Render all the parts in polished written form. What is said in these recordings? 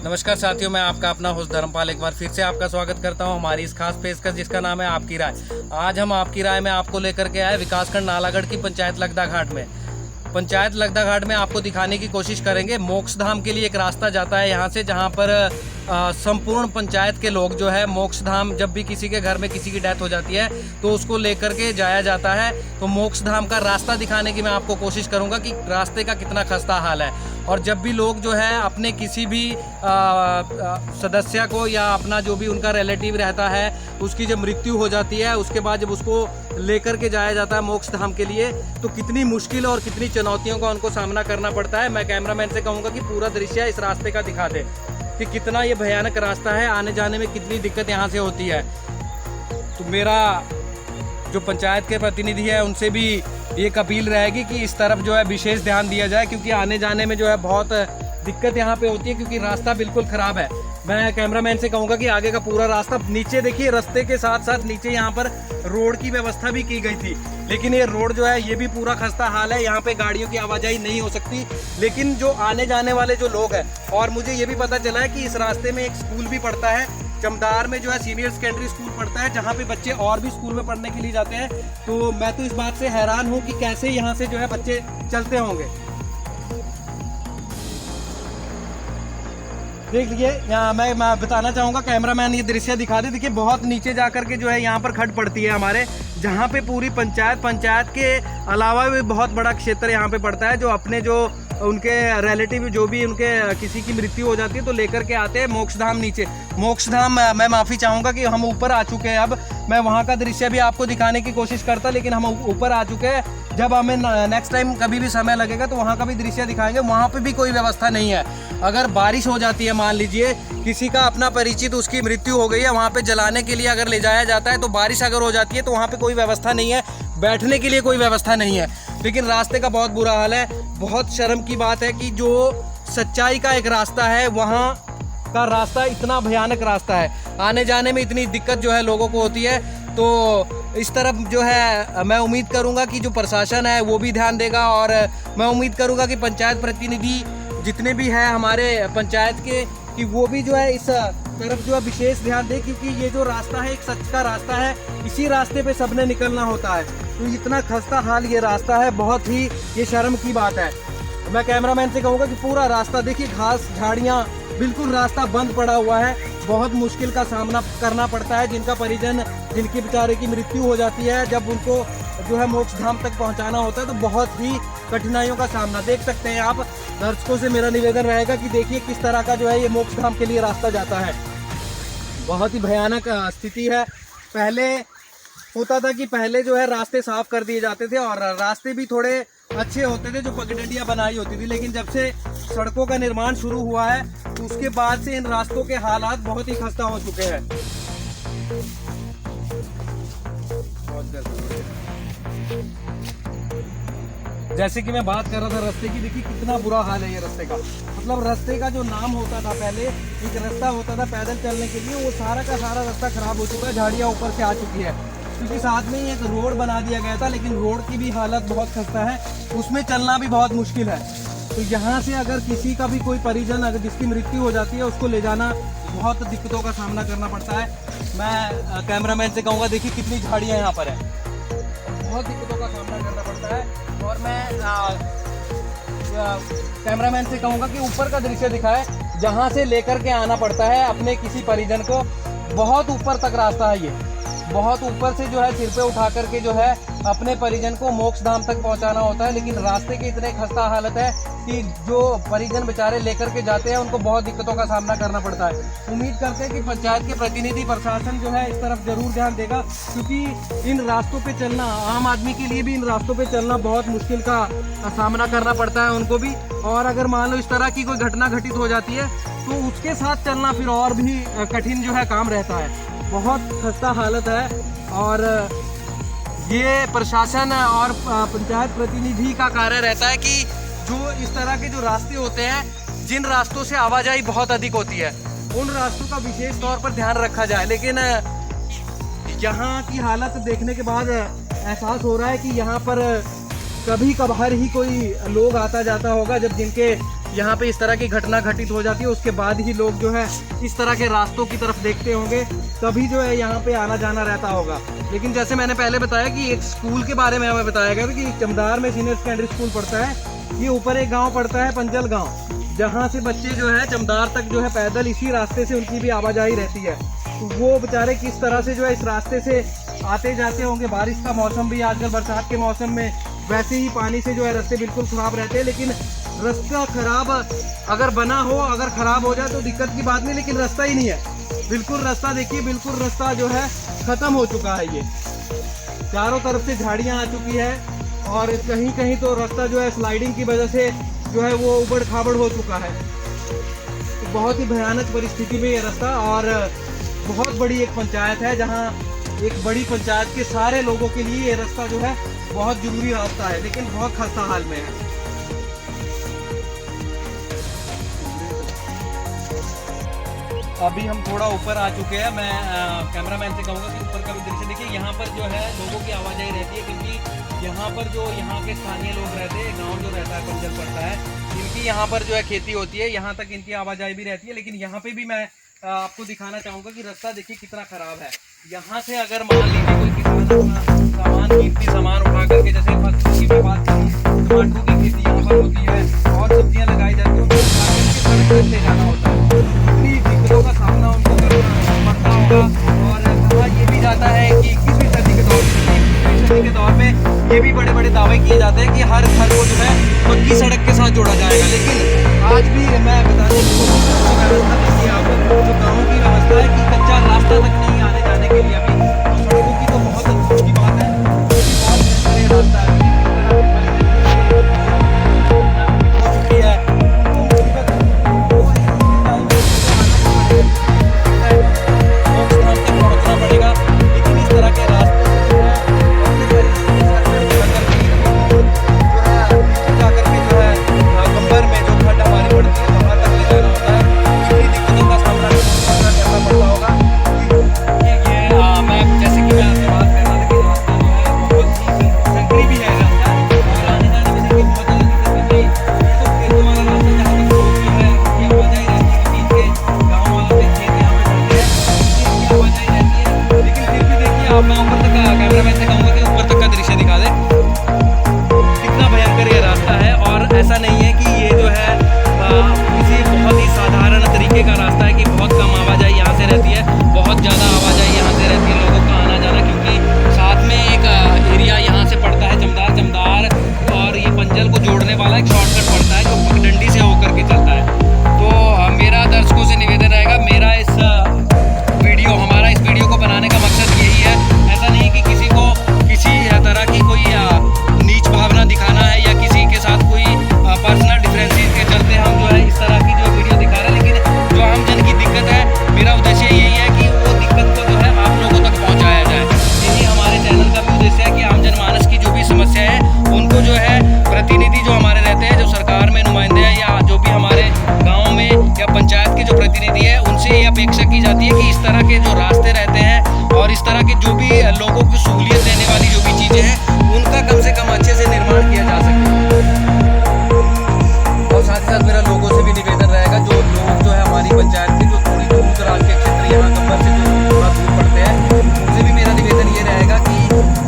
नमस्कार साथियों, मैं आपका अपना होस्ट धर्मपाल एक बार फिर से आपका स्वागत करता हूं हमारी इस खास पेशकश जिसका नाम है आपकी राय। आज हम आपकी राय में आपको लेकर के आए विकासखंड नालागढ़ की पंचायत लगदा घाट में। पंचायत लगदा घाट में आपको दिखाने की कोशिश करेंगे मोक्ष धाम के लिए एक रास्ता जाता है यहाँ से, जहाँ पर संपूर्ण पंचायत के लोग जो है मोक्ष धाम, जब भी किसी के घर में किसी की डेथ हो जाती है तो उसको लेकर के जाया जाता है। तो मोक्ष धाम का रास्ता दिखाने की मैं आपको कोशिश करूंगा कि रास्ते का कितना खस्ता हाल है। और जब भी लोग जो है अपने किसी भी सदस्य को या अपना जो भी उनका रिलेटिव रहता है उसकी जब मृत्यु हो जाती है, उसके बाद जब उसको लेकर के जाया जाता है मोक्ष धाम के लिए, तो कितनी मुश्किल और कितनी चुनौतियों का उनको सामना करना पड़ता है। मैं कैमरामैन से कहूँगा कि पूरा दृश्य इस रास्ते का दिखा दे कि कितना ये भयानक रास्ता है, आने जाने में कितनी दिक्कत यहाँ से होती है। तो मेरा जो पंचायत के प्रतिनिधि है उनसे भी एक अपील रहेगी कि इस तरफ जो है विशेष ध्यान दिया जाए, क्योंकि आने जाने में जो है बहुत दिक्कत यहाँ पे होती है, क्योंकि रास्ता बिल्कुल ख़राब है। मैं कैमरामैन से कहूँगा कि आगे का पूरा रास्ता, नीचे देखिए रास्ते के साथ साथ नीचे यहाँ पर रोड की व्यवस्था भी की गई थी, लेकिन ये रोड जो है ये भी पूरा खस्ता हाल है। यहाँ पे गाड़ियों की आवाजाही नहीं हो सकती। लेकिन जो आने जाने वाले जो लोग हैं, और मुझे ये भी पता चला है कि इस रास्ते में एक स्कूल भी पड़ता है, चमदार में जो है सीनियर सेकेंडरी स्कूल पढ़ता है, जहाँ पे बच्चे और भी स्कूल में पढ़ने के लिए जाते हैं। तो मैं तो इस बात से हैरान हूँ कि कैसे यहाँ से जो है बच्चे चलते होंगे। देख लीजिए, यहाँ मैं बताना चाहूँगा, कैमरामैन ये दृश्य दिखा दे। देखिए बहुत नीचे जाकर के जो है यहाँ पर खड्ड पड़ती है हमारे, जहाँ पे पूरी पंचायत के अलावा भी बहुत बड़ा क्षेत्र यहाँ पे पड़ता है, जो अपने जो उनके रिलेटिव जो भी उनके किसी की मृत्यु हो जाती है तो लेकर के आते हैं मोक्ष धाम। नीचे मोक्ष धाम, मैं माफ़ी चाहूँगा कि हम ऊपर आ चुके हैं। अब मैं वहाँ का दृश्य भी आपको दिखाने की कोशिश करता, लेकिन हम ऊपर आ चुके हैं। जब हमें नेक्स्ट टाइम कभी भी समय लगेगा तो वहाँ का भी दृश्य दिखाएंगे। वहाँ पे भी कोई व्यवस्था नहीं है। अगर बारिश हो जाती है, मान लीजिए किसी का अपना परिचित उसकी मृत्यु हो गई है, वहाँ पे जलाने के लिए अगर ले जाया जाता है तो बारिश अगर हो जाती है तो वहाँ पे कोई व्यवस्था नहीं है, बैठने के लिए कोई व्यवस्था नहीं है। लेकिन रास्ते का बहुत बुरा हाल है। बहुत शर्म की बात है कि जो सच्चाई का एक रास्ता है, वहाँ का रास्ता इतना भयानक रास्ता है, आने जाने में इतनी दिक्कत जो है लोगों को होती है। तो इस तरफ जो है मैं उम्मीद करूंगा कि जो प्रशासन है वो भी ध्यान देगा, और मैं उम्मीद करूंगा कि पंचायत प्रतिनिधि जितने भी हैं हमारे पंचायत के, कि वो भी जो है इस तरफ जो है विशेष ध्यान दे, क्योंकि ये जो रास्ता है एक सच का रास्ता है। इसी रास्ते पे सबने निकलना होता है। तो इतना खस्ता हाल ये रास्ता है, बहुत ही ये शर्म की बात है। मैं कैमरामैन से कहूँगा कि पूरा रास्ता देखिए, घास झाड़ियाँ, बिल्कुल रास्ता बंद पड़ा हुआ है। बहुत मुश्किल का सामना करना पड़ता है जिनका परिजन, जिनकी बेचारे की मृत्यु हो जाती है, जब उनको जो है मोक्ष धाम तक पहुंचाना होता है तो बहुत ही कठिनाइयों का सामना देख सकते हैं आप। दर्शकों से मेरा निवेदन रहेगा कि देखिए किस तरह का जो है ये मोक्ष धाम के लिए रास्ता जाता है। बहुत ही भयानक स्थिति है। पहले होता था कि पहले जो है रास्ते साफ कर दिए जाते थे और रास्ते भी थोड़े अच्छे होते थे, जो पगडंडियां बनाई होती थी। लेकिन जब से सड़कों का निर्माण शुरू हुआ है तो उसके बाद से इन रास्तों के हालात बहुत ही खस्ता हो चुके हैं। जैसे कि मैं बात कर रहा था रास्ते की, देखिए कितना बुरा हाल है ये रास्ते का। मतलब रास्ते का जो नाम होता था पहले, एक रास्ता होता था पैदल चलने के लिए, वो सारा का सारा रास्ता खराब हो चुका है, झाड़ियाँ ऊपर से आ चुकी है। क्योंकि साथ में ही एक रोड बना दिया गया था, लेकिन रोड की भी हालत बहुत खस्ता है, उसमें चलना भी बहुत मुश्किल है। तो यहाँ से अगर किसी का भी कोई परिजन अगर जिसकी मृत्यु हो जाती है, उसको ले जाना बहुत दिक्कतों का सामना करना पड़ता है। मैं कैमरामैन से कहूँगा, देखिए कितनी झाड़ियाँ यहाँ पर है, बहुत दिक्कतों का सामना करना पड़ता है। और मैं कैमरामैन से कहूँगा कि ऊपर का दृश्य दिखाए, जहाँ से लेकर के आना पड़ता है अपने किसी परिजन को। बहुत ऊपर तक रास्ता है ये, बहुत ऊपर से जो है सिर पे उठा करके जो है अपने परिजन को मोक्ष धाम तक पहुंचाना होता है। लेकिन रास्ते की इतने खस्ता हालत है कि जो परिजन बेचारे लेकर के जाते हैं उनको बहुत दिक्कतों का सामना करना पड़ता है। उम्मीद करते हैं कि पंचायत के प्रतिनिधि, प्रशासन जो है इस तरफ जरूर ध्यान देगा, क्योंकि इन रास्तों पे चलना आम आदमी के लिए भी, इन रास्तों पे चलना बहुत मुश्किल का सामना करना पड़ता है उनको भी। और अगर मान लो इस तरह की कोई घटना घटित हो जाती है तो उसके साथ चलना फिर और भी कठिन जो है काम रहता है। बहुत खस्ता हालत है। और ये प्रशासन और पंचायत प्रतिनिधि का कार्य रहता है कि जो इस तरह के जो रास्ते होते हैं, जिन रास्तों से आवाजाही बहुत अधिक होती है, उन रास्तों का विशेष तौर पर ध्यान रखा जाए। लेकिन यहाँ की हालत देखने के बाद एहसास हो रहा है कि यहाँ पर कभी कभार ही कोई लोग आता जाता होगा, जब जिनके यहाँ पे इस तरह की घटना घटित हो जाती है, उसके बाद ही लोग जो है इस तरह के रास्तों की तरफ देखते होंगे, तभी जो है यहाँ पे आना जाना रहता होगा। लेकिन जैसे मैंने पहले बताया कि एक स्कूल के बारे में हमें बताया गया था कि चमदार में सीनियर सेकेंडरी स्कूल पड़ता है। ये ऊपर एक गाँव पड़ता है पंजल गाँव, जहाँ से बच्चे जो है चमदार तक जो है पैदल इसी रास्ते से उनकी भी आवाजाही रहती है। तो वो बेचारे किस तरह से जो है इस रास्ते से आते जाते होंगे। बारिश का मौसम भी आजकल, बरसात के मौसम में वैसे ही पानी से जो है रास्ते बिल्कुल ख़राब रहते हैं। लेकिन रास्ता ख़राब अगर बना हो, अगर ख़राब हो जाए तो दिक्कत की बात नहीं, लेकिन रास्ता ही नहीं है। बिल्कुल रास्ता देखिए, बिल्कुल रास्ता जो है ख़त्म हो चुका है। ये चारों तरफ से झाड़ियाँ आ चुकी है और कहीं कहीं तो रास्ता जो है स्लाइडिंग की वजह से जो है वो उबड़ खाबड़ हो चुका है। तो बहुत ही भयानक परिस्थिति में ये रास्ता, और बहुत बड़ी एक पंचायत है जहाँ एक बड़ी पंचायत के सारे लोगों के लिए ये रास्ता जो है बहुत ज़रूरी रास्ता है, लेकिन बहुत खस्ता हाल में है। अभी हम थोड़ा ऊपर आ चुके हैं। मैं कैमरामैन से कहूँगा कि ऊपर का भी दृश्य देखिए। यहाँ पर जो है लोगों की आवाजाही रहती है, क्योंकि यहाँ पर जो यहाँ के स्थानीय लोग रहते हैं, गांव जो रहता है पंजल पड़ता है, इनकी यहाँ पर जो है खेती होती है, यहाँ तक इनकी आवाजाही भी रहती है। लेकिन यहाँ पे भी मैं आपको दिखाना चाहूँगा कि रास्ता देखिए कितना ख़राब है। यहाँ से अगर मान लीजिए कोई किसान अपना सामान, कीमती सामान उठा करके, जैसे फसलों की बात करूँ, टमाटरों की खेती यहाँ पर होती है और सब्जियाँ लगाई जाती है, उनको सड़क तक ले जाना होता है। इतनी दिक्कतों का सामना उनको करना पड़ता होगा। और कहा ये भी जाता है कि 21वीं सदी के दौर में, 20वीं सदी के दौर में ये भी बड़े बड़े दावे किए जाते हैं कि हर घर को जो है पक्की सड़क के साथ जोड़ा जाएगा। लेकिन आज भी मैं बताने की कोशिश करूँगा कि यहाँ पर जो गाँव की व्यवस्था है कि कच्चा रास्ता तक नहीं आने जाने के लिए अभी, तो सड़कों की तो बहुत अच्छी बात है, बहुत बेहतरीन रास्ता है। ऐसा नहीं है कि ये जो है किसी बहुत ही साधारण तरीके का रास्ता है कि बहुत कम आवाजाही यहाँ से रहती है, बहुत ज़्यादा आवाजाही यहाँ से रहती है, लोगों का आना जाना, क्योंकि साथ में एक एरिया यहाँ से पड़ता है चमदार और ये पंजल को जोड़ने वाला एक शॉर्टकट पड़ता है जो पगडंडी से होकर के चलता है। तो मेरा दर्शकों से निवेदन रहेगा, हमारा इस वीडियो को बनाने का मकसद यही है। ऐसा नहीं कि किसी को किसी तरह की कोई नीच भावना दिखाना है या किसी के साथ कोई पर्सनल डिफरेंसेस के चलते हम जो है इस तरह की जो वीडियो दिखा रहे हैं। लेकिन जो आम जन की दिक्कत है, मेरा उद्देश्य यही है कि वो दिक्कत को जो है आप लोगों तक पहुंचाया जाए। यही हमारे चैनल का भी उद्देश्य है कि आम जनमानस की जो भी समस्या है उनको जो है प्रतिनिधि जो हमारे रहते हैं, जो सरकार में नुमाइंदे हैं या जो भी हमारे गाँव में या पंचायत के जो प्रतिनिधि है, उनसे ये अपेक्षा की जाती है कि इस तरह के जो रास्ते रहते हैं और इस तरह के जो भी लोगों को सहूलियत देने वाली जो भी चीज़ें हैं उनका कम से कम अच्छे से निर्माण किया जा सके। और साथ ही साथ मेरा लोगों से भी निवेदन रहेगा, जो लोग जो है हमारी पंचायत के जो थोड़ी दूर दराज के क्षेत्र यहाँ गब्बर से जो थोड़ा दूर पड़ते हैं, उनसे भी मेरा निवेदन ये रहेगा कि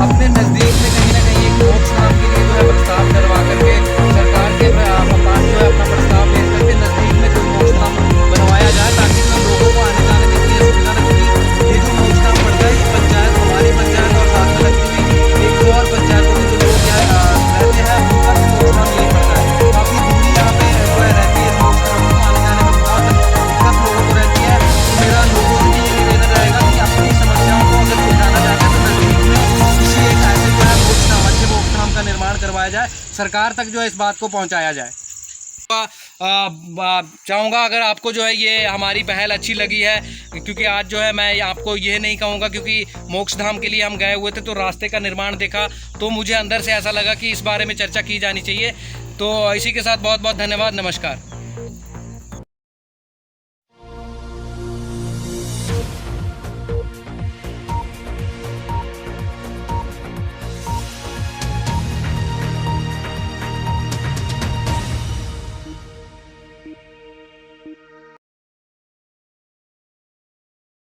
अपने नज़दीक में कहीं ना कहीं एक मोक्ष नाम के लिए जो है प्रस्ताव करवा करके सरकार के पास जो है अपना प्रस्ताव भेज करके नज़दीक में जो मोक्ष नाम बनवाया जाए, ताकि जो लोगों को आने जाने में कोई असुविधा न होगी। ये जो मोक्ष नाम पड़ता है, ये पंचायत, हमारी पंचायत और साथ में लगती हुई एक दो और पंचायतों के जो लोग यहाँ रहते हैं उनका भी मोक्ष नाम यही पड़ता है। काफ़ी दूरी यहाँ पे जो है रहती है, मोक्ष नाम को आने जाने में बहुत दिक्कत लोगों को रहती है। तो मेरा लोगों से भी ये निवेदन रहेगा कि अपनी समस्याओं को अगर सुलझाना चाहते हैं तो नज़दीक में किसी एक ऐसे जो है मोक्ष नाम, अच्छे मोक्ष नाम का निर्माण करवाया जाए, सरकार तक जो है इस बात को पहुँचाया जाए। चाहूँगा अगर आपको जो है ये हमारी पहल अच्छी लगी है, क्योंकि आज जो है मैं आपको ये नहीं कहूँगा, क्योंकि मोक्ष धाम के लिए हम गए हुए थे तो रास्ते का निर्माण देखा तो मुझे अंदर से ऐसा लगा कि इस बारे में चर्चा की जानी चाहिए। तो इसी के साथ बहुत बहुत धन्यवाद, नमस्कार।